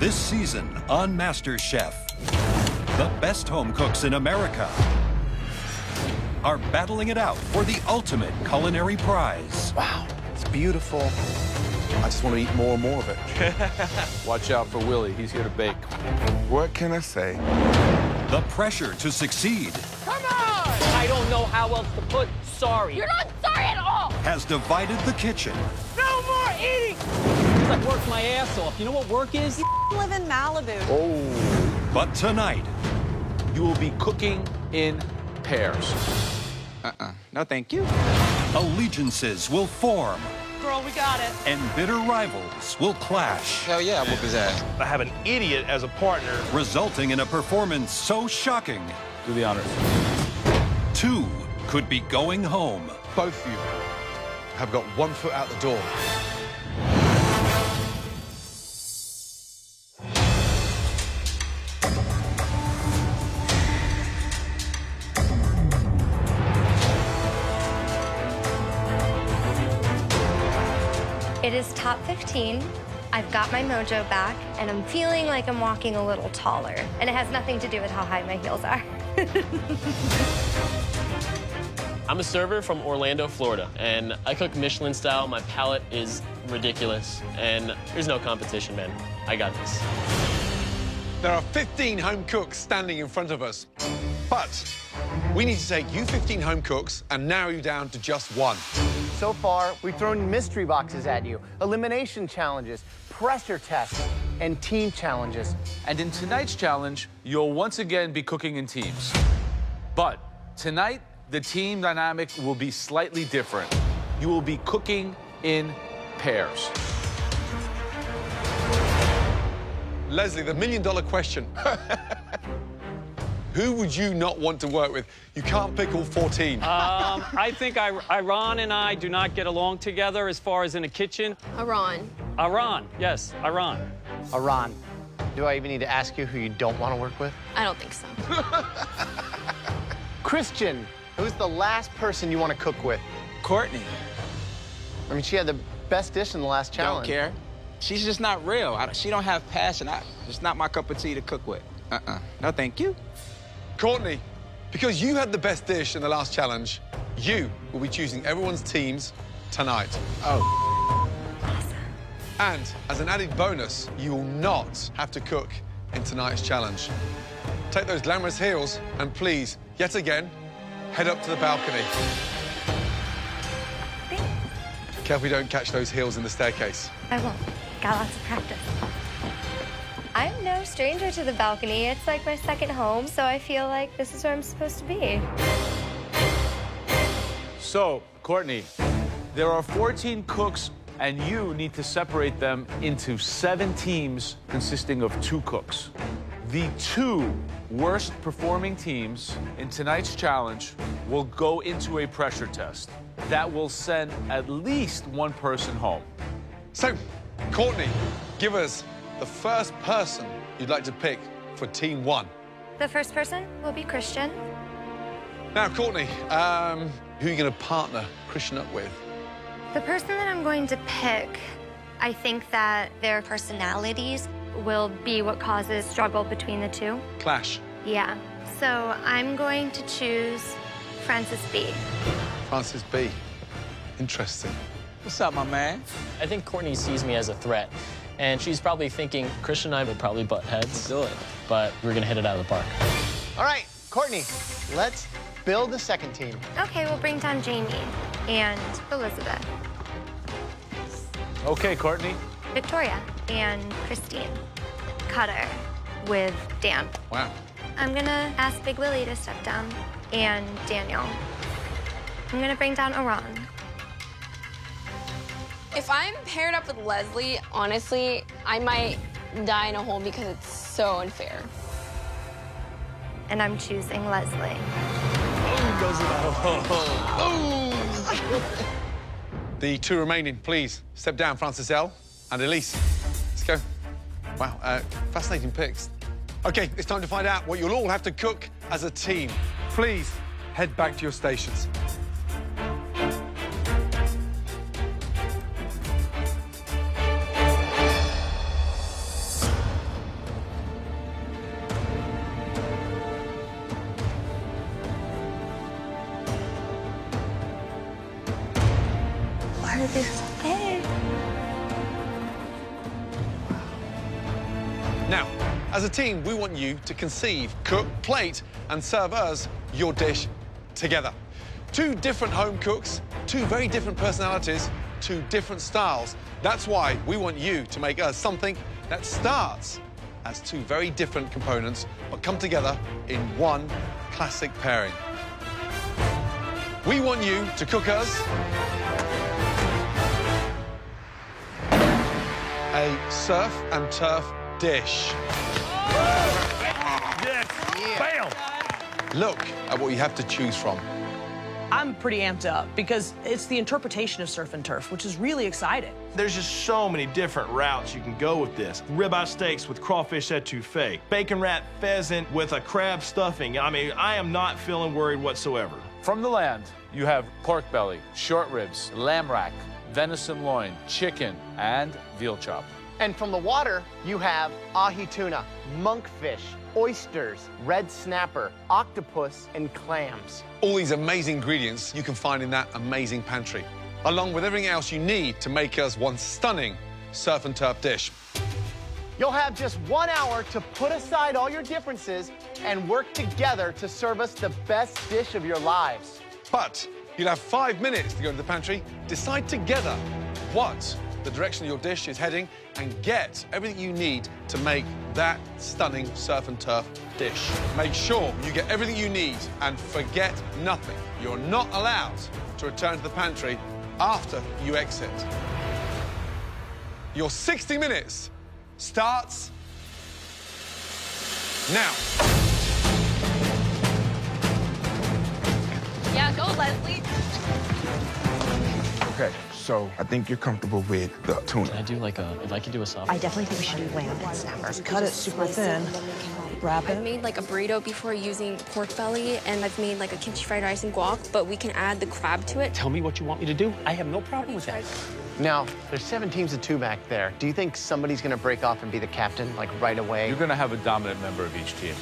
This season on MasterChef, the best home cooks in America are battling it out for the ultimate culinary prize. Wow, it's beautiful. I just want to eat more and more of it. Watch out for Willie. He's here to bake. What can I say? The pressure to succeed Come on! I don't know how else to put sorry. You're not sorry at all! has divided the kitchen. No more eating! Because I worked my ass off. You know what work is? You live in Malibu. Oh. But tonight, You will be cooking in pairs. No, thank you. allegiances will form Girl, we got it. and bitter rivals will clash, Hell yeah, I whoop his ass. I have an idiot as a partner. resulting in a performance so shocking, Do the honors. two could be going home. Both of you have got 1 foot out the door. It is top 15. I've got my mojo back, and I'm feeling like I'm walking a little taller. And it has nothing to do with how high my heels are. I'm a server from Orlando, Florida, and I cook Michelin style. My palate is ridiculous, and there's no competition, man. I got this. There are 15 home cooks standing in front of us, but we need to take you 15 home cooks and narrow you down to just one. So far, we've thrown mystery boxes at you, elimination challenges, pressure tests, and team challenges. And in tonight's challenge, you'll once again be cooking in teams. But tonight, the team dynamic will be slightly different. You will be cooking in pairs. Leslie, the million-dollar question. Who would you not want to work with? You can't pick all 14. I think Iran and I do not get along together as far as in the kitchen. Iran. Iran, yes, Iran. Iran, do I even need to ask you who you don't want to work with? I don't think so. Christian, who's the last person you want to cook with? Courtney, I mean, she had the best dish in the last don't challenge. care. She's just not real. She don't have passion. It's not my cup of tea to cook with. No, thank you. Courtney, because you had the best dish in the last challenge, you will be choosing everyone's teams tonight. Oh. And as an added bonus, you will not have to cook in tonight's challenge. Take those glamorous heels and please, yet again, head up to the balcony. Careful you don't catch those heels in the staircase. I won't. Got lots of practice. I'm no stranger to the balcony. It's like my second home, so I feel like this is where I'm supposed to be. So, Courtney, there are 14 cooks, and you need to separate them into 7 teams consisting of 2 cooks. The 2 worst performing teams in tonight's challenge will go into a pressure test that will send at least 1 person home. So, Courtney, give us the first person you'd like to pick for Team 1. The first person will be Christian. Now, Courtney, who are you going to partner Christian up with? The person that I'm going to pick, I think that their personalities will be what causes struggle between the 2. Clash. Yeah. So I'm going to choose Francis B. Francis B. Interesting. What's up, my man? I think Courtney sees me as a threat, and she's probably thinking Christian and I would probably butt heads. Do it. But we're gonna hit it out of the park. All right, Courtney, let's build the second team. Okay, we'll bring down Jamie and Elizabeth, Okay, Courtney. Victoria, and Christine. Cutter with Dan. Wow. I'm gonna ask Big Willie to step down, and Daniel. I'm gonna bring down Iran. If I'm paired up with Leslie, honestly, I might die in a hole because it's so unfair. And I'm choosing Leslie. The 2 remaining, please step down, Francis L. and Elise. Let's go. Wow, fascinating picks. Okay, it's time to find out what you'll all have to cook as a team. Please head back to your stations. Now, as a team, we want you to conceive, cook, plate, and serve us your dish together. 2 different home cooks, 2 very different personalities, 2 different styles. That's why we want you to make us something that starts as 2 very different components, but come together in one classic pairing. We want you to cook us a surf and turf dish. Yes. Bam. Look at what you have to choose from. I'm pretty amped up because it's the interpretation of surf and turf, which is really exciting. There's just so many different routes you can go with this. Ribeye steaks with crawfish etouffee, bacon wrapped pheasant with a crab stuffing. I mean, I am not feeling worried whatsoever. From the land, you have pork belly, short ribs, lamb rack, venison loin, chicken, and veal chop. And from the water, you have ahi tuna, monkfish, oysters, red snapper, octopus, and clams. All these amazing ingredients you can find in that amazing pantry, along with everything else you need to make us one stunning surf and turf dish. You'll have just 1 hour to put aside all your differences and work together to serve us the best dish of your lives. But you'll have 5 minutes to go to the pantry, decide together what the direction of your dish is heading, and get everything you need to make that stunning surf and turf dish. Make sure you get everything you need and forget nothing. You're not allowed to return to the pantry after you exit. Your 60 minutes starts now. Yeah, go, Leslie. Okay, so I think you're comfortable with the tuna. Can I do like a, if I could do a soft? I definitely think we should do lamb and snapper. Cut it super thin. Wrap it. I've made like a burrito before using pork belly, and I've made like a kimchi fried rice and guac, but we can add the crab to it. Tell me what you want me to do. I have no problem with that. Now, there's 7 teams of 2 back there. Do you think somebody's gonna break off and be the captain, like right away? You're gonna have a dominant member of each team.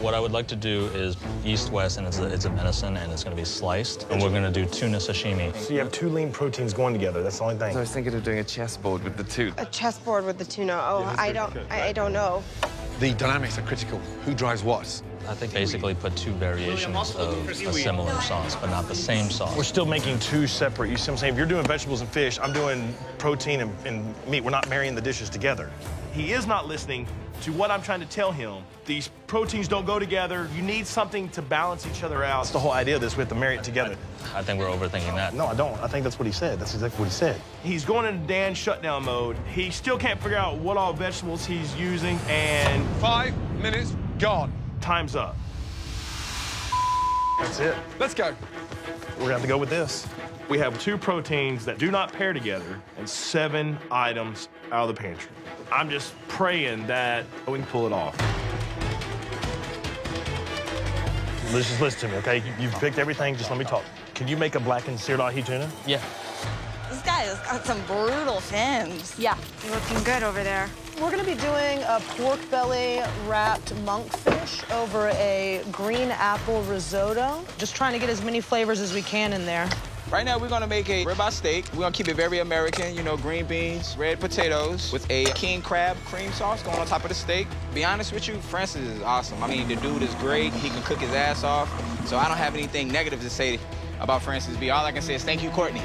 What I would like to do is east-west, and it's a venison, and it's going to be sliced. And we're going to do tuna sashimi. So you have 2 lean proteins going together. That's the only thing. I was thinking of doing a chessboard with the 2. A chessboard with the tuna. Oh, I don't know. The dynamics are critical. Who drives what? I think basically put 2 variations of a similar sauce, but not the same sauce. We're still making 2 separate. You see what I'm saying? If you're doing vegetables and fish, I'm doing protein and meat. We're not marrying the dishes together. He is not listening to what I'm trying to tell him. These proteins don't go together. You need something to balance each other out. That's the whole idea of this. We have to marry it together. I think we're overthinking that. No, I don't. I think that's what he said. That's exactly what he said. He's going into Dan shutdown mode. He still can't figure out what all vegetables he's using, and 5 minutes gone. Time's up. That's it. Let's go. We're gonna have to go with this. We have 2 proteins that do not pair together and 7 items out of the pantry. I'm just praying that we can pull it off. Let's just listen to me, okay? You've picked everything. Just let me talk. Can you make a blackened seared ahi tuna? Yeah. This guy has got some brutal fins. Yeah. You're looking good over there. We're gonna be doing a pork belly wrapped monkfish over a green apple risotto. Just trying to get as many flavors as we can in there. Right now, we're gonna make a ribeye steak. We're gonna keep it very American, you know, green beans, red potatoes with a king crab cream sauce going on top of the steak. Be honest with you, Francis is awesome. I mean, the dude is great. He can cook his ass off. So I don't have anything negative to say about Francis B. All I can say is thank you, Courtney.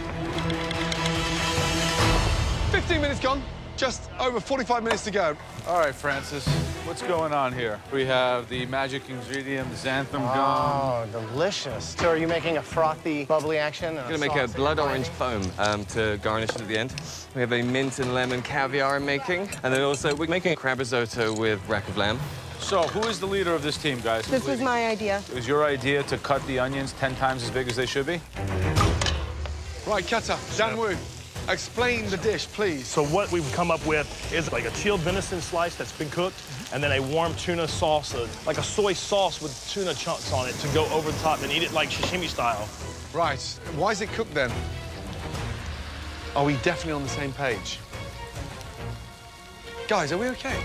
15 minutes gone. Just over 45 minutes to go. All right, Francis, what's going on here? We have the magic ingredient, xanthan gum. Oh, delicious. So are you making a frothy, bubbly action? I'm gonna make a blood orange foam to garnish it at the end. We have a mint and lemon caviar I'm making. And then also we're making a crab risotto with rack of lamb. So who is the leader of this team, guys? This was my idea. It was your idea to cut the onions 10 times as big as they should be? Right, Cutter, Dan Wu, explain the dish, please. So what we've come up with is like a chilled venison slice that's been cooked, and then a warm tuna sauce, like a soy sauce with tuna chunks on it to go over the top and eat it like sashimi style. Right. Why is it cooked then? Are we definitely on the same page? Guys, are we okay?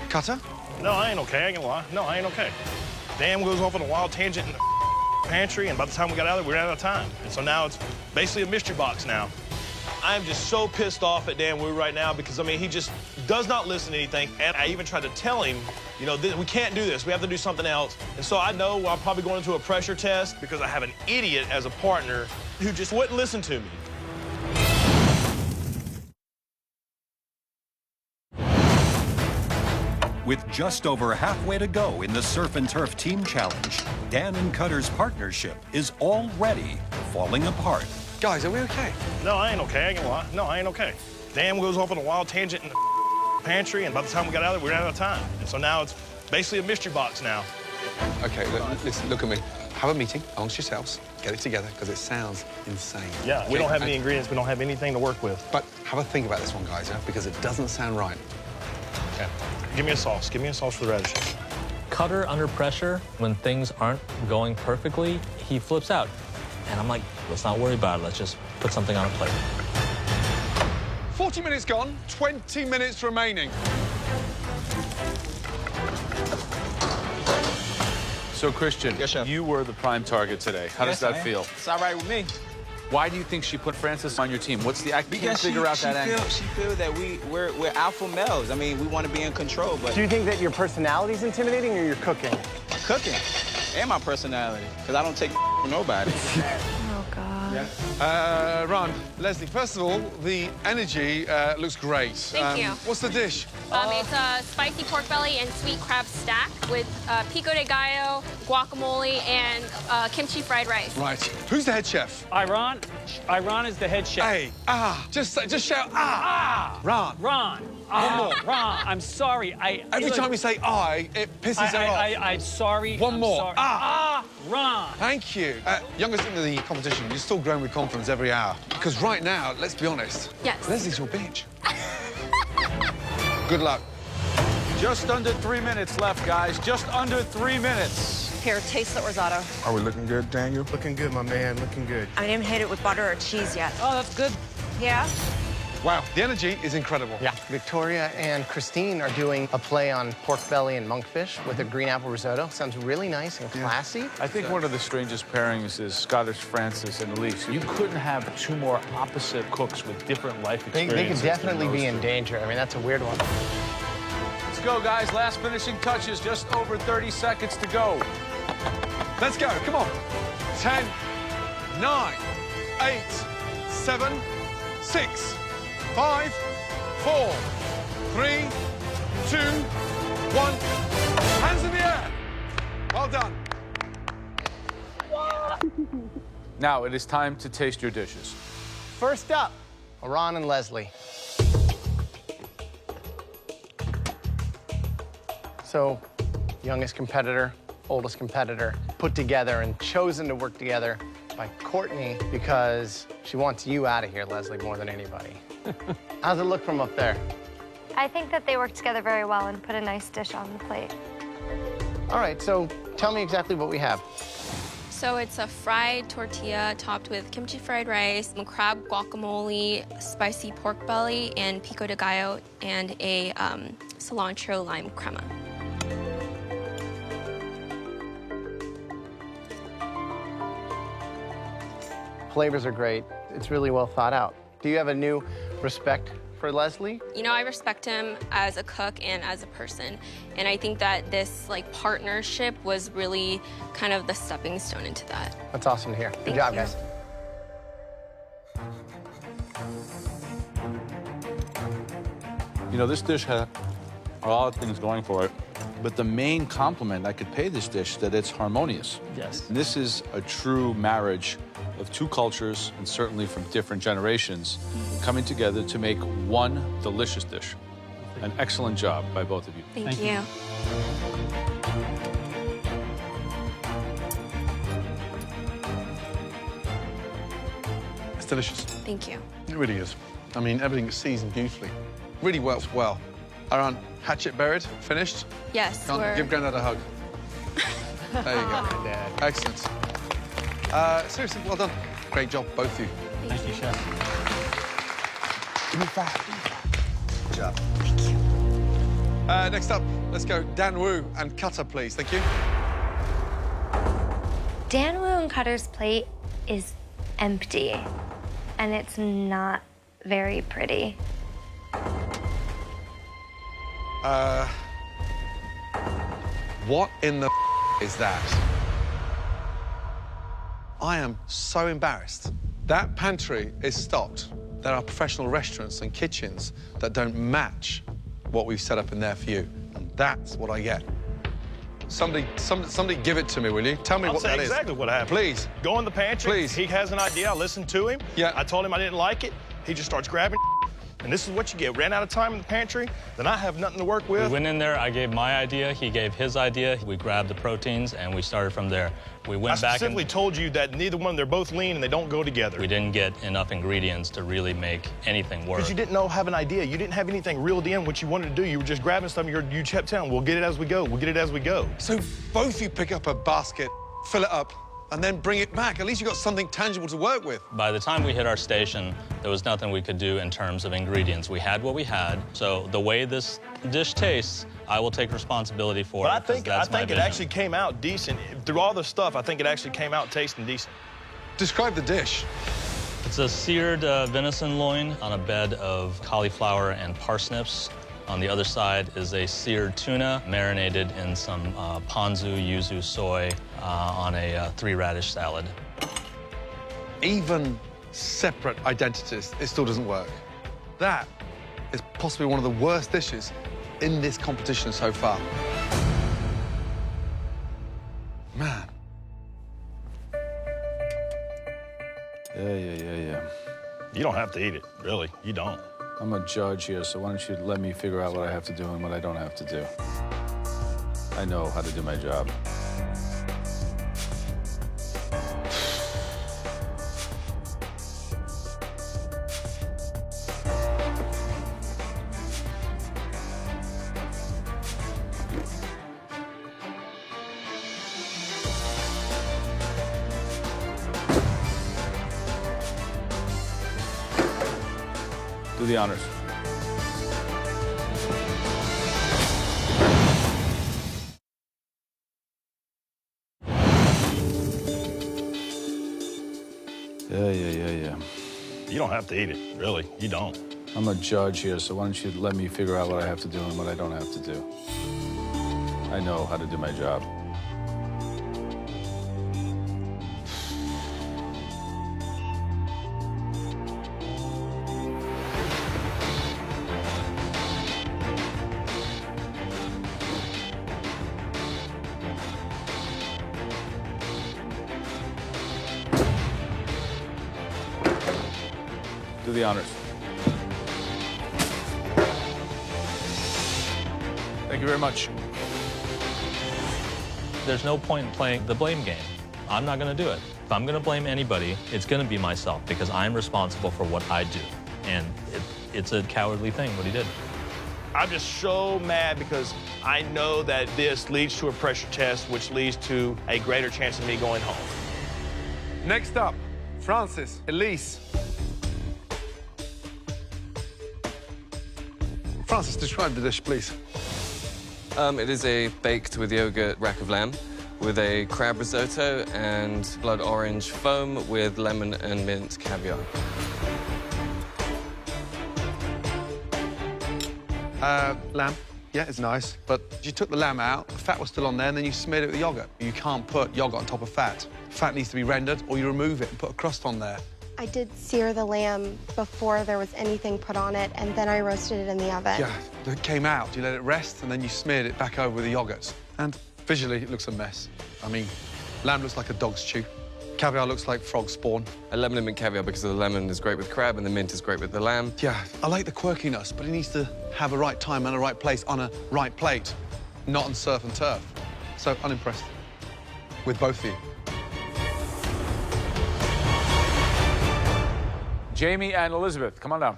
Cutter? No, I ain't okay, I ain't gonna lie. No, I ain't okay. Dan goes off on a wild tangent in the pantry, and by the time we got out of there, we ran out of time. And so now it's basically a mystery box now. I am just so pissed off at Dan Wu right now because, I mean, he just does not listen to anything. And I even tried to tell him, you know, we can't do this. We have to do something else. And so I know I'm probably going into a pressure test because I have an idiot as a partner who just wouldn't listen to me. With just over halfway to go in the Surf and Turf Team Challenge, Dan and Cutter's partnership is already falling apart. Guys, are we okay? No, I ain't okay. I ain't gonna lie. No, I ain't okay. Dan goes off on a wild tangent in the pantry, and by the time we got out of there, we ran out of time. And so now it's basically a mystery box now. Okay, listen, look at me. Have a meeting amongst yourselves, get it together, because it sounds insane. Yeah, we don't have any ingredients. We don't have anything to work with. But have a think about this one, guys, yeah? Because it doesn't sound right. Okay. Give me a sauce. Give me a sauce for the radishes. Cutter under pressure, when things aren't going perfectly, he flips out. And I'm like, let's not worry about it. Let's just put something on a plate. 40 minutes gone, 20 minutes remaining. So, Christian, yes, chef. You were the prime target today. How does that feel? It's all right with me. Why do you think she put Francis on your team? What's the act? Because she feel that we're alpha males. I mean, we want to be in control, but... Do you think that your personality's intimidating or your cooking? My cooking and my personality, because I don't take from nobody. Oh, God. Yeah. Ron, Leslie, first of all, the energy looks great. Thank you. What's the dish? It's a spicy pork belly and sweet crab stack with pico de gallo, guacamole, and kimchi fried rice. Right. Who's the head chef? Ron is the head chef. Hey, just shout, Ron. Ron. One more. Ron, I'm sorry. Every time you say I, it pisses her off. I'm sorry. One more. Sorry. Ron. Thank you. Youngest in the competition, you're still growing with confidence every hour. Because right now, let's be honest. Yes. Leslie's your bitch. Good luck. Just under 3 minutes left, guys. Just under 3 minutes. Here, taste the risotto. Are we looking good, Daniel? Looking good, my man, looking good. I didn't hit it with butter or cheese yet. Oh, that's good. Yeah? Wow, the energy is incredible. Yeah. Victoria and Christine are doing a play on pork belly and monkfish with a green apple risotto. Sounds really nice and classy. I think one of the strangest pairings is Scottish Francis and Elise. You couldn't have two more opposite cooks with different life experiences. They could definitely be in danger. I mean, that's a weird one. Let's go, guys. Last finishing touches. Just over 30 seconds to go. Let's go. Come on. 10, 9, 8, 7, 6, 5, 4, 3, 2, 1. Hands in the air. Well done. Now it is time to taste your dishes. First up, Ron and Leslie. So, youngest competitor, oldest competitor, put together and chosen to work together by Courtney because she wants you out of here, Leslie, more than anybody. How's it look from up there? I think that they worked together very well and put a nice dish on the plate. All right, so tell me exactly what we have. So it's a fried tortilla topped with kimchi fried rice, crab guacamole, spicy pork belly, and pico de gallo, and a cilantro lime crema. Flavors are great. It's really well thought out. Do you have a new respect for Leslie? You know, I respect him as a cook and as a person. And I think that this, partnership was really kind of the stepping stone into that. That's awesome to hear. Good job, guys. You know, this dish had a lot of things going for it, but the main compliment I could pay this dish is that it's harmonious. Yes. And this is a true marriage of two cultures, and certainly from different generations, coming together to make one delicious dish. An excellent job by both of you. Thank you. It's delicious. Thank you. It really is. I mean, everything is seasoned beautifully. Really works well. Aaron, hatchet buried, finished? Yes, Come on, give Grandad a hug. There you go. Dad. Excellent. Seriously, well done. Great job, both of you. Thank you, Chef. Give me 5. Good job. Thank you. Next up, let's go Dan Wu and Cutter, please. Thank you. Dan Wu and Cutter's plate is empty, and it's not very pretty. What in the is that? I am so embarrassed. That pantry is stocked. There are professional restaurants and kitchens that don't match what we've set up in there for you. And that's what I get. Somebody give it to me, will you? Tell me what that is. I'll say exactly what happened. Please. Go in the pantry. Please. He has an idea. I listened to him. Yeah. I told him I didn't like it. He just starts grabbing. And this is what you get. Ran out of time in the pantry, then I have nothing to work with. We went in there, I gave my idea, he gave his idea. We grabbed the proteins, and we started from there. We went back. I specifically told you that neither one, they're both lean and they don't go together. We didn't get enough ingredients to really make anything work. Because you didn't have an idea. You didn't have anything reeled in what you wanted to do. You were just grabbing stuff, and you kept telling, we'll get it as we go. We'll get it as we go. So both you pick up a basket, fill it up, and then bring it back. At least you got something tangible to work with. By the time we hit our station, there was nothing we could do in terms of ingredients. We had what we had. So the way this dish tastes, I will take responsibility for it. But I think it actually came out decent. Through all the stuff, I think it actually came out tasting decent. Describe the dish. It's a seared venison loin on a bed of cauliflower and parsnips. On the other side is a seared tuna marinated in some ponzu, yuzu, soy on a 3-radish salad. Even separate identities, it still doesn't work. That is possibly one of the worst dishes in this competition so far. Man. Yeah. You don't have to eat it, really. You don't. I'm a judge here, so why don't you let me figure out what I have to do and what I don't have to do. I know how to do my job. Do the honors. Yeah. You don't have to eat it, really. You don't. I'm a judge here, so why don't you let me figure out what I have to do and what I don't have to do. I know how to do my job. Do the honors. Thank you very much. There's no point in playing the blame game. I'm not going to do it. If I'm going to blame anybody, it's going to be myself because I'm responsible for what I do. And it's a cowardly thing, what he did. I'm just so mad because I know that this leads to a pressure test, which leads to a greater chance of me going home. Next up, Francis, Elise. Francis, describe the dish, please. It is a baked with yogurt rack of lamb with a crab risotto and blood orange foam with lemon and mint caviar. Lamb, yeah, it's nice, but you took the lamb out, the fat was still on there, and then you smeared it with yogurt. You can't put yogurt on top of fat. Fat needs to be rendered, or you remove it and put a crust on there. I did sear the lamb before there was anything put on it, and then I roasted it in the oven. Yeah, it came out, you let it rest, and then you smeared it back over with the yogurt. And visually, it looks a mess. I mean, lamb looks like a dog's chew. Caviar looks like frog spawn. A lemon and mint caviar because the lemon is great with crab and the mint is great with the lamb. Yeah, I like the quirkiness, but it needs to have a right time and a right place on a right plate, not on surf and turf. So, unimpressed with both of you. Jamie and Elizabeth, come on down.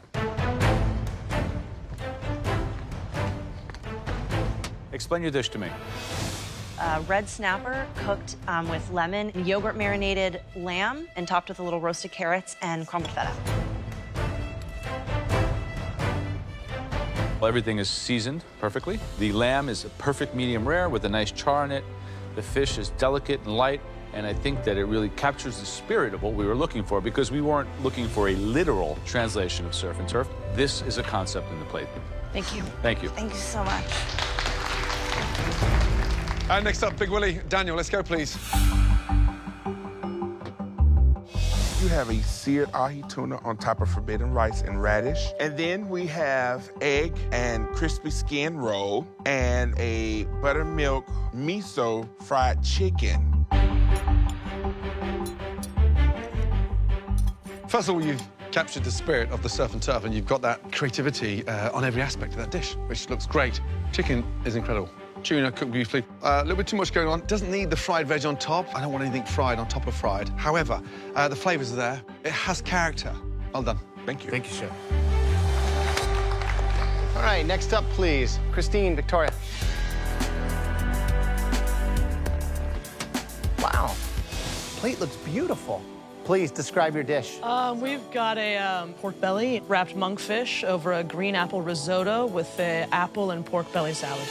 Explain your dish to me. Red snapper cooked with lemon and yogurt marinated lamb and topped with a little roasted carrots and crumbled feta. Well, everything is seasoned perfectly. The lamb is a perfect medium rare with a nice char in it. The fish is delicate and light. And I think that it really captures the spirit of what we were looking for, because we weren't looking for a literal translation of surf and turf. This is a concept in the plate. Thank you. Thank you. Thank you so much. Next up, Big Willie. Daniel, let's go, please. You have a seared ahi tuna on top of forbidden rice and radish. And then we have egg and crispy skin roll and a buttermilk miso fried chicken. First of all, you've captured the spirit of the surf and turf, and you've got that creativity on every aspect of that dish, which looks great. Chicken is incredible. Tuna cooked beautifully. A little bit too much going on. Doesn't need the fried veg on top. I don't want anything fried on top of fried. However, the flavors are there. It has character. Well done. Thank you. Thank you, Chef. All right, next up, please. Christine, Victoria. Wow. Plate looks beautiful. Please describe your dish. We've got a pork belly wrapped monkfish over a green apple risotto with an apple and pork belly salad.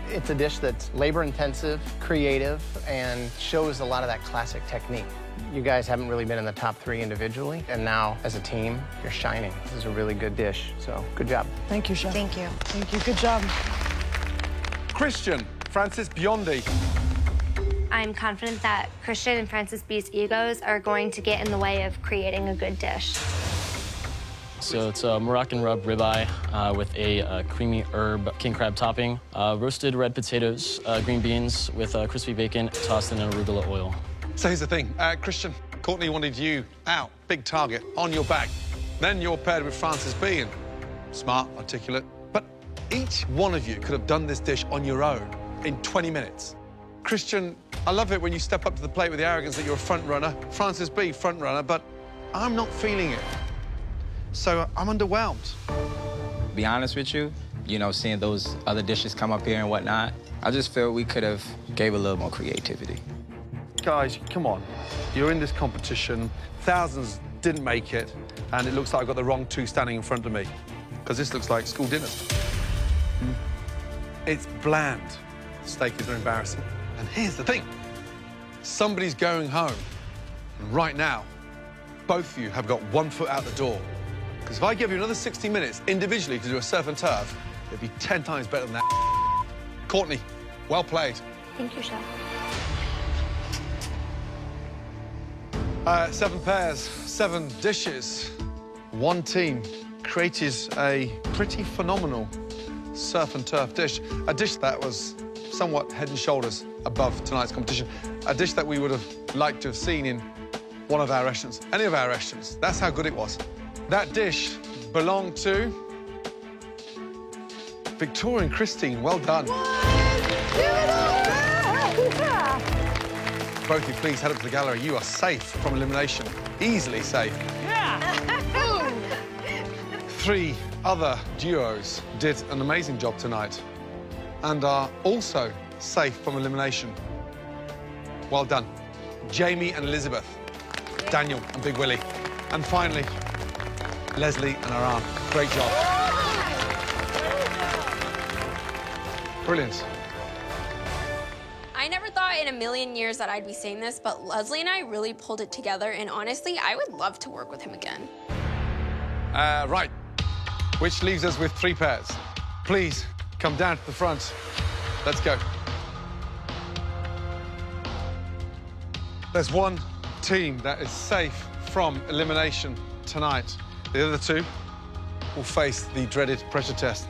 It's a dish that's labor-intensive, creative, and shows a lot of that classic technique. You guys haven't really been in the top 3 individually, and now, as a team, you're shining. This is a really good dish, so good job. Thank you, Chef. Thank you. Thank you. Good job. Christian, Francis Biondi. I'm confident that Christian and Francis B's egos are going to get in the way of creating a good dish. So it's a Moroccan rub ribeye with a creamy herb king crab topping, roasted red potatoes, green beans with crispy bacon tossed in an arugula oil. So here's the thing, Christian, Courtney wanted you out, big target, on your back. Then you're paired with Francis B, and smart, articulate. But each one of you could have done this dish on your own in 20 minutes. Christian, I love it when you step up to the plate with the arrogance that you're a front runner. Francis B, front runner, but I'm not feeling it. So I'm underwhelmed. Be honest with you, seeing those other dishes come up here and whatnot, I just feel we could have gave a little more creativity. Guys, come on. You're in this competition. Thousands didn't make it, and it looks like I've got the wrong 2 standing in front of me, because this looks like school dinners. It's bland. Steak is embarrassing. And here's the thing. Somebody's going home, and right now, both of you have got 1 foot out the door. Because if I give you another 60 minutes individually to do a surf and turf, it'd be 10 times better than that. Courtney, well played. Thank you, Chef. 7 pairs, 7 dishes. 1 team created a pretty phenomenal surf and turf dish. A dish that was somewhat head and shoulders above tonight's competition. A dish that we would have liked to have seen in one of our restaurants, any of our restaurants. That's how good it was. That dish belonged to Victoria and Christine. Well done. Both of you, please head up to the gallery. You are safe from elimination. Easily safe. Yeah. 3 other duos did an amazing job tonight and are also safe from elimination. Well done. Jamie and Elizabeth, Daniel and Big Willie. And finally, Leslie and Aran. Great job. Brilliant. I never thought in a million years that I'd be saying this, but Leslie and I really pulled it together, and honestly, I would love to work with him again. Right, which leaves us with 3 pairs. Please, come down to the front. Let's go. There's 1 team that is safe from elimination tonight. The other 2 will face the dreaded pressure test.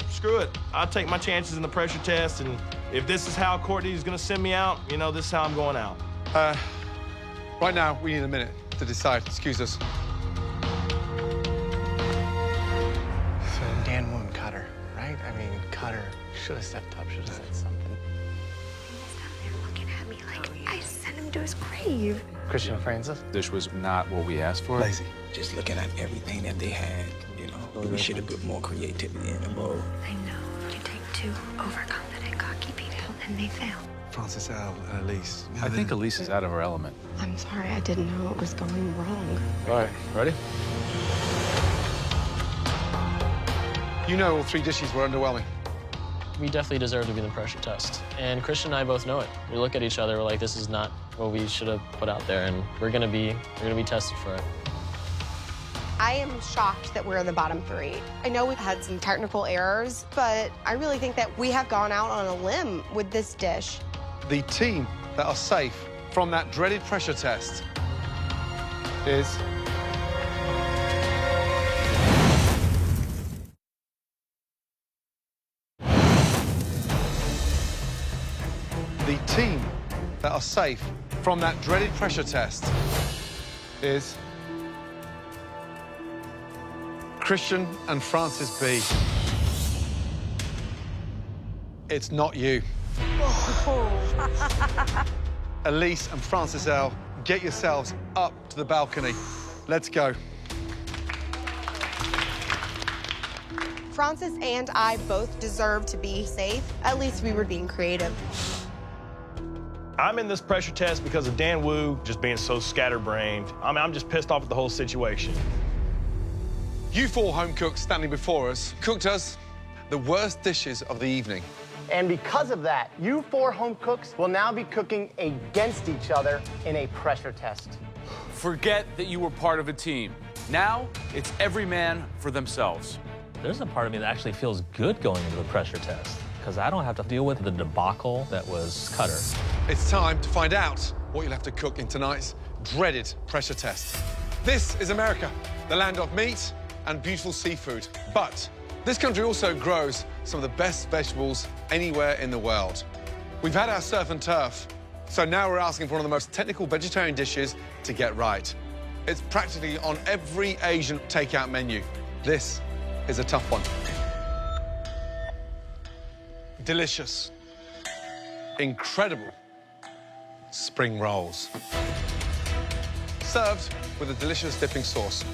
Screw it. I'll take my chances in the pressure test, and if this is how Courtney is going to send me out, this is how I'm going out. Right now, we need a minute to decide. Excuse us. So Dan won't cut her, right? I mean, cut her. Should have stepped up, should have said something. They're looking at me like I sent him to his grave. Christian Francis? This was not what we asked for. Lazy. Just looking at everything that they had, we should have put more creativity in the bowl. I know. You take 2 overconfident, cocky people, and they fail. Francis L and Elise. I think Elise is out of her element. I'm sorry, I didn't know it was going wrong. All right, ready? You know all 3 dishes were underwhelming. We definitely deserve to be in the pressure test. And Christian and I both know it. We look at each other, we're like, this is not what we should have put out there, and we're gonna be tested for it. I am shocked that we're in the bottom 3. I know we've had some technical errors, but I really think that we have gone out on a limb with this dish. The team that are safe from that dreaded pressure test is... The team that are safe from that dreaded pressure test is Christian and Francis B. It's not you. Elise and Francis L, get yourselves up to the balcony. Let's go. Francis and I both deserve to be safe. At least we were being creative. I'm in this pressure test because of Dan Wu just being so scatterbrained. I'm just pissed off at the whole situation. You 4 home cooks standing before us cooked us the worst dishes of the evening. And because of that, you 4 home cooks will now be cooking against each other in a pressure test. Forget that you were part of a team. Now, it's every man for themselves. There's a part of me that actually feels good going into the pressure test, because I don't have to deal with the debacle that was Cutter. It's time to find out what you'll have to cook in tonight's dreaded pressure test. This is America, the land of meat and beautiful seafood. But this country also grows some of the best vegetables anywhere in the world. We've had our surf and turf, so now we're asking for one of the most technical vegetarian dishes to get right. It's practically on every Asian takeout menu. This is a tough one. Delicious, incredible spring rolls. Served with a delicious dipping sauce.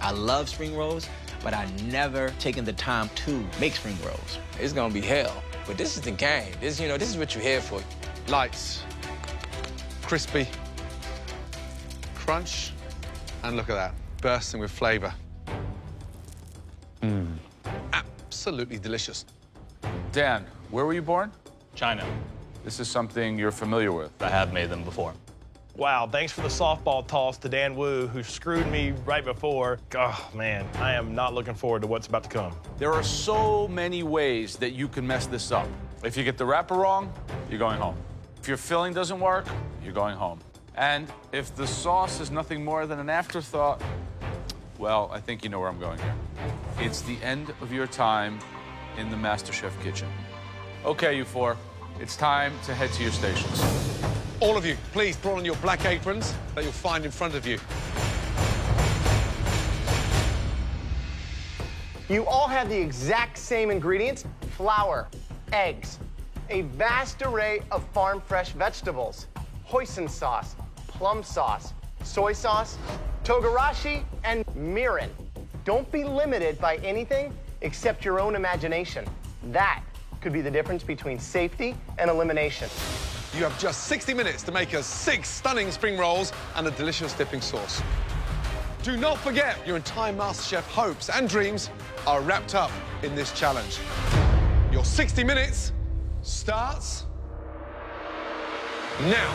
I love spring rolls, but I never taken the time to make spring rolls. It's gonna be hell, but this is the game. This is what you're here for. Lights, crispy, crunch, and look at that, bursting with flavor. Absolutely delicious. Dan, where were you born? China. This is something you're familiar with. I have made them before. Wow, thanks for the softball toss to Dan Wu, who screwed me right before. Oh, man, I am not looking forward to what's about to come. There are so many ways that you can mess this up. If you get the wrapper wrong, you're going home. If your filling doesn't work, you're going home. And if the sauce is nothing more than an afterthought, well, I think you know where I'm going here. It's the end of your time in the MasterChef kitchen. Okay, you 4, it's time to head to your stations. All of you, please put on your black aprons that you'll find in front of you. You all have the exact same ingredients: flour, eggs, a vast array of farm-fresh vegetables, hoisin sauce, plum sauce, soy sauce, togarashi, and mirin. Don't be limited by anything except your own imagination. That could be the difference between safety and elimination. You have just 60 minutes to make us 6 stunning spring rolls and a delicious dipping sauce. Do not forget, your entire MasterChef hopes and dreams are wrapped up in this challenge. Your 60 minutes starts now.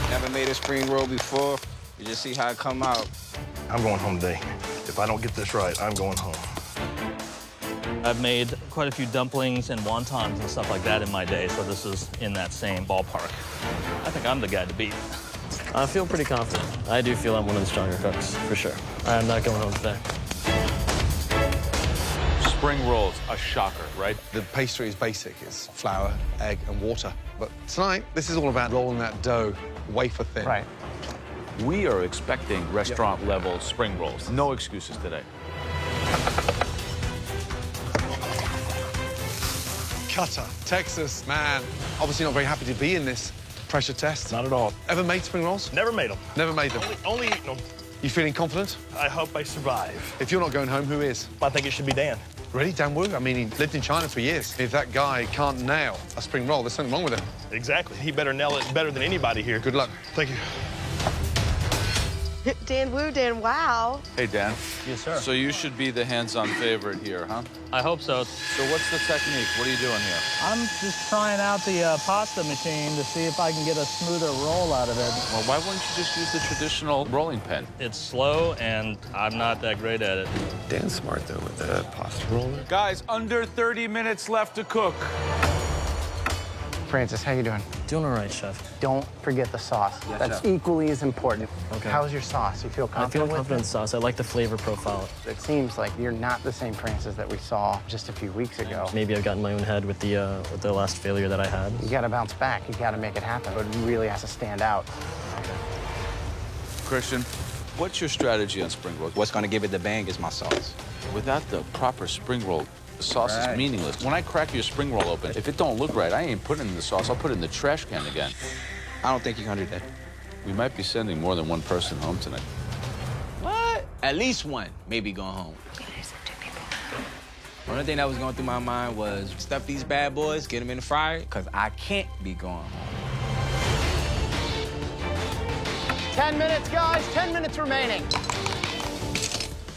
Never made a spring roll before. You just see how it come out. I'm going home today. If I don't get this right, I'm going home. I've made quite a few dumplings and wontons and stuff like that in my day, so this is in that same ballpark. I think I'm the guy to beat. I feel pretty confident. I do feel I'm one of the stronger cooks, for sure. I'm not going home today. Spring rolls, a shocker, right? The pastry is basic. It's flour, egg, and water. But tonight, this is all about rolling that dough wafer thin. Right. We are expecting restaurant-level spring rolls. No excuses today. Cutter, Texas, man. Obviously not very happy to be in this pressure test. Not at all. Ever made spring rolls? Never made them. Never made them. Only eaten them. You feeling confident? I hope I survive. If you're not going home, who is? I think it should be Dan. Really? Dan Wu? I mean, he lived in China for years. If that guy can't nail a spring roll, there's something wrong with him. Exactly. He better nail it better than anybody here. Good luck. Thank you. Dan Wu, Dan Wow. Hey, Dan. Yes, sir. So you should be the hands-on favorite here, huh? I hope so. So what's the technique? What are you doing here? I'm just trying out the pasta machine to see if I can get a smoother roll out of it. Well, why wouldn't you just use the traditional rolling pin? It's slow, and I'm not that great at it. Dan's smart, though, with the pasta roller. Guys, under 30 minutes left to cook. Francis, how you doing? Doing all right, chef. Don't forget the sauce. Yes, That's chef. equally as important. Okay. How's your sauce? You feel I confident feel with confident in it? sauce. I like the flavor profile. It seems like you're not the same Francis that we saw just a few weeks ago. Maybe I've gotten in my own head with the last failure that I had. You got to bounce back. You got to make it happen. But it really has to stand out. Christian, what's your strategy on spring rolls? What's going to give it the bang is my sauce. Without the proper spring roll, the sauce is meaningless. When I crack your spring roll open, if it don't look right, I ain't putting it in the sauce. I'll put it in the trash can again. I don't think you're going to do that. We might be sending more than one person home tonight. What? At least one, maybe going home. The only thing that was going through my mind was stuff these bad boys, get them in the fryer, because I can't be going home. 10 minutes, guys. 10 minutes remaining.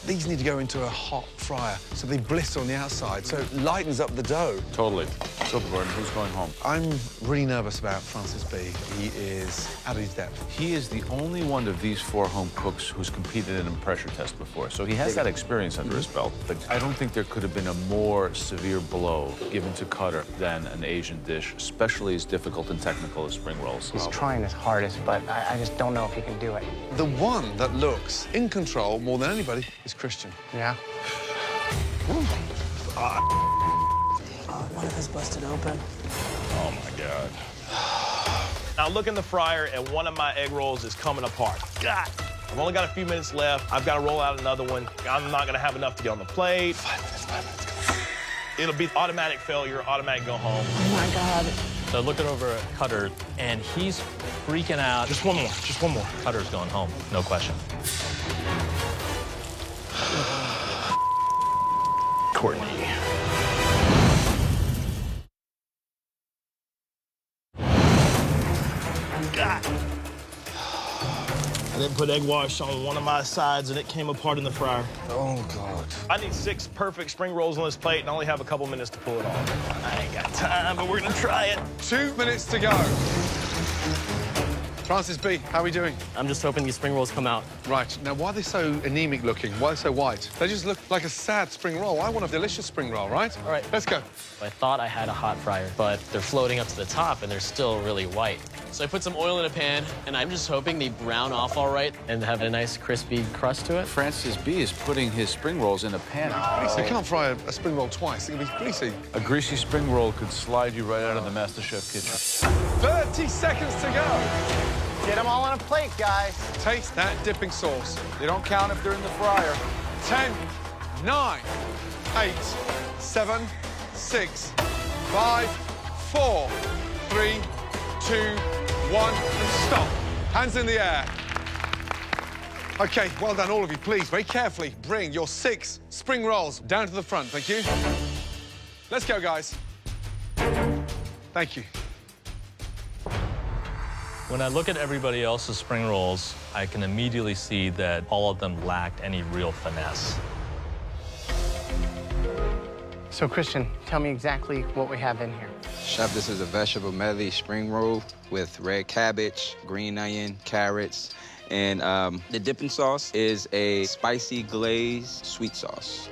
These need to go into a hot fryer so they blister on the outside, so it lightens up the dough. Totally. So, Gordon, who's going home? I'm really nervous about Francis B. He is out of his depth. He is the only one of these 4 home cooks who's competed in a pressure test before, so he has that experience under his belt. But I don't think there could have been a more severe blow given to Cutter than an Asian dish, especially as difficult and technical as spring rolls. He's trying his hardest, but I just don't know if he can do it. The one that looks in control more than anybody is Christian. Yeah. One of us busted open. Oh, my God. Now, look in the fryer, and one of my egg rolls is coming apart. God! I've only got a few minutes left. I've got to roll out another one. I'm not going to have enough to get on the plate. 5 minutes, go. It'll be automatic failure, automatic go home. Oh, my God. So looking over at Cutter, and he's freaking out. Just one more, just one more. Cutter's going home, no question. Courtney. God. I didn't put egg wash on one of my sides, and it came apart in the fryer. Oh, God. I need 6 perfect spring rolls on this plate, and I only have a couple minutes to pull it off. I ain't got time, but we're gonna try it. 2 minutes to go. Francis B., how are we doing? I'm just hoping these spring rolls come out. Right. Now, why are they so anemic looking? Why are they so white? They just look like a sad spring roll. I want a delicious spring roll, right? All right. Let's go. I thought I had a hot fryer, but they're floating up to the top, and they're still really white. So I put some oil in a pan, and I'm just hoping they brown off all right and have a nice crispy crust to it. Francis B. is putting his spring rolls in a pan. You can't fry a spring roll twice. It'll be greasy. A greasy spring roll could slide you right out of the MasterChef kitchen. 30 seconds to go. Get them all on a plate, guys. Taste that dipping sauce. They don't count if they're in the fryer. 10, 9, 8, 7, 6, 5, 4, 3, 2, 1, and stop. Hands in the air. Okay, well done, all of you. Please, very carefully, bring your 6 spring rolls down to the front. Thank you. Let's go, guys. Thank you. When I look at everybody else's spring rolls, I can immediately see that all of them lacked any real finesse. So, Christian, tell me exactly what we have in here. Chef, this is a vegetable medley spring roll with red cabbage, green onion, carrots, and the dipping sauce is a spicy glazed sweet sauce.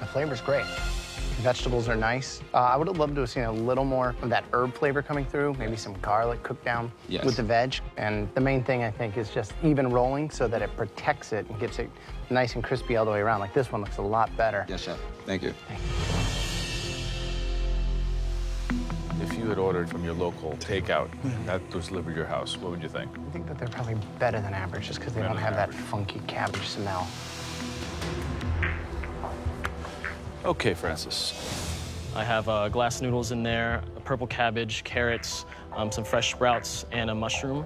The flavor's great. The vegetables are nice. I would have loved to have seen a little more of that herb flavor coming through, maybe some garlic cooked down with the veg. And the main thing, I think, is just even rolling so that it protects it and gets it nice and crispy all the way around. Like this one looks a lot better. Yes, chef. Thank you. If you had ordered from your local takeout that was delivered to your house, what would you think? I think that they're probably better than average just because they don't have that funky cabbage smell. Okay, Francis. I have glass noodles in there, a purple cabbage, carrots, some fresh sprouts, and a mushroom.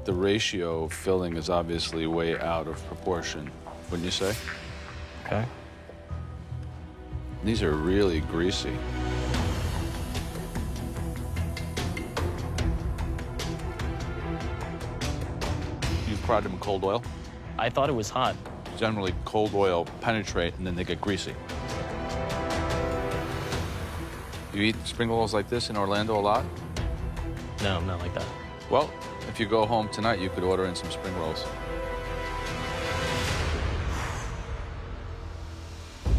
The ratio of filling is obviously way out of proportion, wouldn't you say? Okay. These are really greasy. You've fried them in cold oil? I thought it was hot. Generally, cold oil penetrate and then they get greasy. You eat spring rolls like this in Orlando a lot? No, not like that. Well, if you go home tonight, you could order in some spring rolls.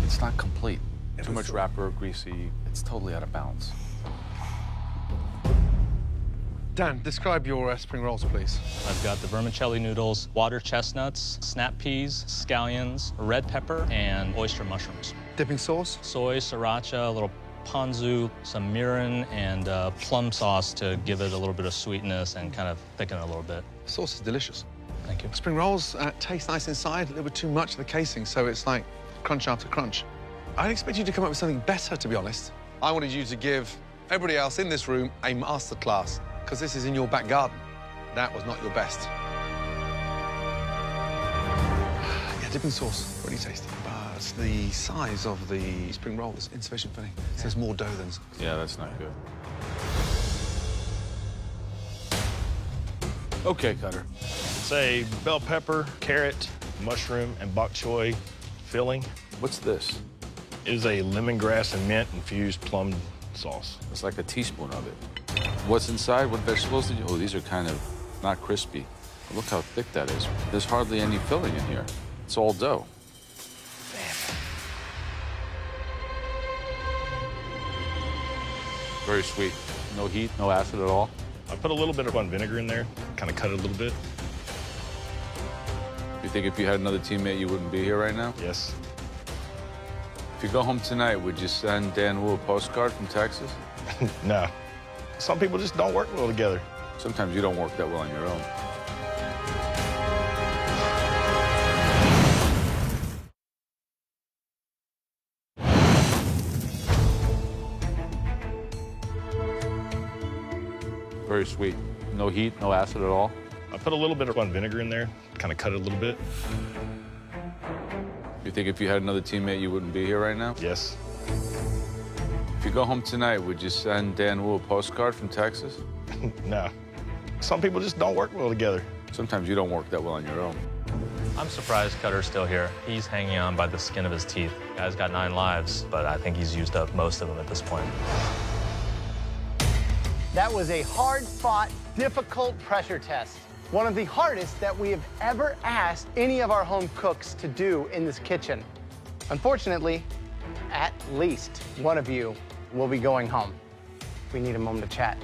It's not complete. Too much wrapper, greasy. It's totally out of balance. Dan, describe your spring rolls, please. I've got the vermicelli noodles, water chestnuts, snap peas, scallions, red pepper, and oyster mushrooms. Dipping sauce? Soy, sriracha, a little ponzu, some mirin, and plum sauce to give it a little bit of sweetness and kind of thicken it a little bit. The sauce is delicious. Thank you. Spring rolls taste nice inside. They were too much of the casing, so it's like crunch after crunch. I expect you to come up with something better, to be honest. I wanted you to give everybody else in this room a master class, because this is in your back garden. That was not your best. Yeah, dipping sauce, really tasty. But the size of the spring roll is insufficient for me. So there's more dough than... Yeah, that's not good. Okay, Cutter. It's a bell pepper, carrot, mushroom, and bok choy filling. What's this? It is a lemongrass and mint infused plum sauce. It's like a teaspoon of it. What's inside? What vegetables did you... Oh, these are kind of not crispy. Look how thick that is. There's hardly any filling in here. It's all dough. Very sweet. No heat, no acid at all. I put a little bit of vinegar in there, kind of cut it a little bit. You think if you had another teammate, you wouldn't be here right now? Yes. If you go home tonight, would you send Dan Wu a postcard from Texas? No. Some people just don't work well together. Sometimes you don't work that well on your own. Very sweet. No heat, no acid at all. I put a little bit of vinegar in there, kind of cut it a little bit. You think if you had another teammate, you wouldn't be here right now? Yes. If you go home tonight, would you send Dan Wu a postcard from Texas? No. Some people just don't work well together. Sometimes you don't work that well on your own. I'm surprised Cutter's still here. He's hanging on by the skin of his teeth. Guy's got 9 lives, but I think he's used up most of them at this point. That was a hard-fought, difficult pressure test. One of the hardest that we have ever asked any of our home cooks to do in this kitchen. Unfortunately, at least one of you will be going home. We need a moment to chat.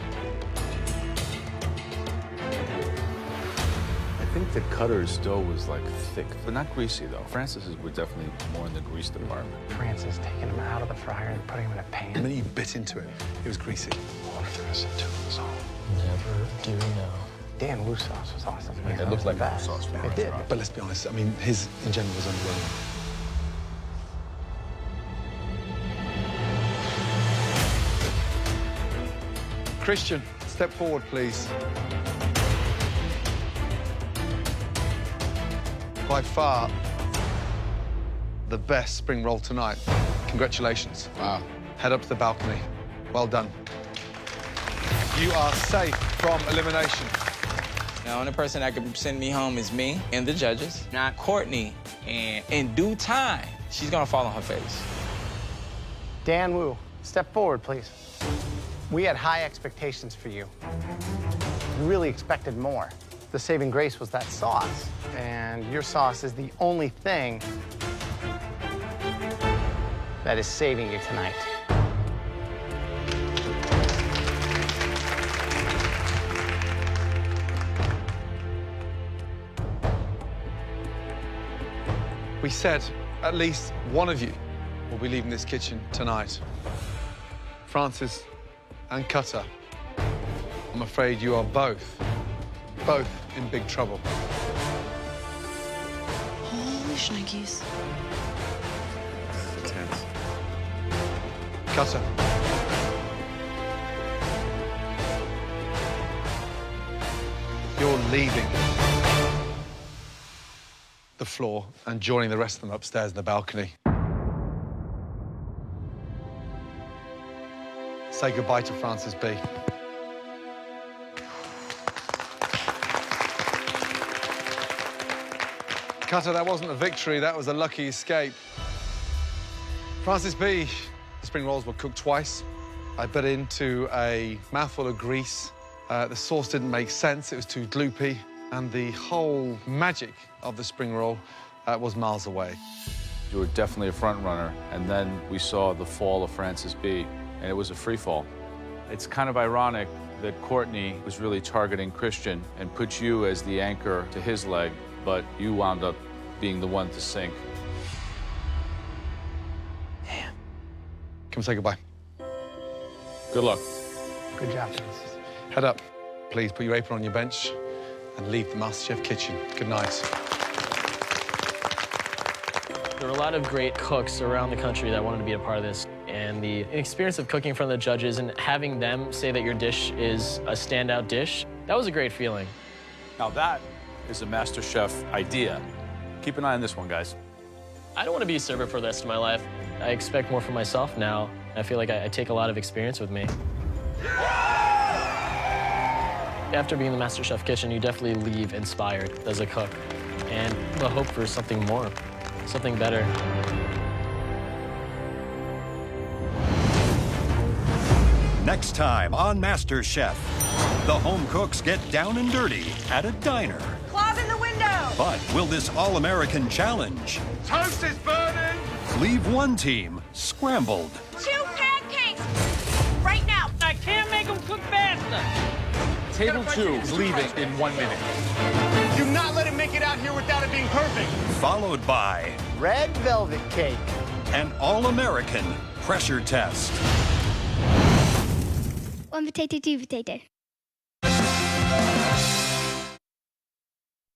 I think the Cutter's dough was like thick, but not greasy though. Francis's were definitely more in the grease department. Francis taking them out of the fryer and putting them in a pan. And then you bit into it. It was greasy. I wonder if there was a tuna sauce. Never do know. Dan Wu sauce was awesome. It looked like that sauce. It did. But let's be honest, I mean, his in general was underwhelming. Christian, step forward, please. By far, the best spring roll tonight. Congratulations. Wow. Head up to the balcony. Well done. You are safe from elimination. The only person that could send me home is me and the judges, not Courtney. And in due time, she's gonna fall on her face. Dan Wu, step forward, please. We had high expectations for you. We really expected more. The saving grace was that sauce, and your sauce is the only thing that is saving you tonight. We said at least one of you will be leaving this kitchen tonight. Francis and Cutter, I'm afraid you are both in big trouble. Holy shnikes. Intense. Cutter. You're leaving the floor and joining the rest of them upstairs in the balcony. say goodbye to Francis B. Cutter, that wasn't a victory, that was a lucky escape. Francis B, the spring rolls were cooked twice. I bit into a mouthful of grease. The sauce didn't make sense, it was too gloopy, and the whole magic of the spring roll was miles away. You were definitely a front runner, and then we saw the fall of Francis B, and it was a free fall. It's kind of ironic that Courtney was really targeting Christian and put you as the anchor to his leg, but you wound up being the one to sink. Come say goodbye. Good luck. Good job. Head up. Please put your apron on your bench and leave the MasterChef kitchen. Good night. There were a lot of great cooks around the country that wanted to be a part of this. And the experience of cooking from the judges and having them say that your dish is a standout dish, that was a great feeling. Now that is a MasterChef idea. Keep an eye on this one, guys. I don't want to be a server for the rest of my life. I expect more from myself now. I feel like I take a lot of experience with me. After being in the MasterChef kitchen, you definitely leave inspired as a cook and the hope for something more, something better. Next time on MasterChef, the home cooks get down and dirty at a diner. Claws in the window! But will this all-American challenge Toast is burning! leave one team scrambled? 2 pancakes! Right now! I can't make them cook faster. Table 2 is leaving in 1 minute. Do not let him make it out here without it being perfect. Followed by Red velvet cake. an all-American pressure test. 1 potato, 2 potato.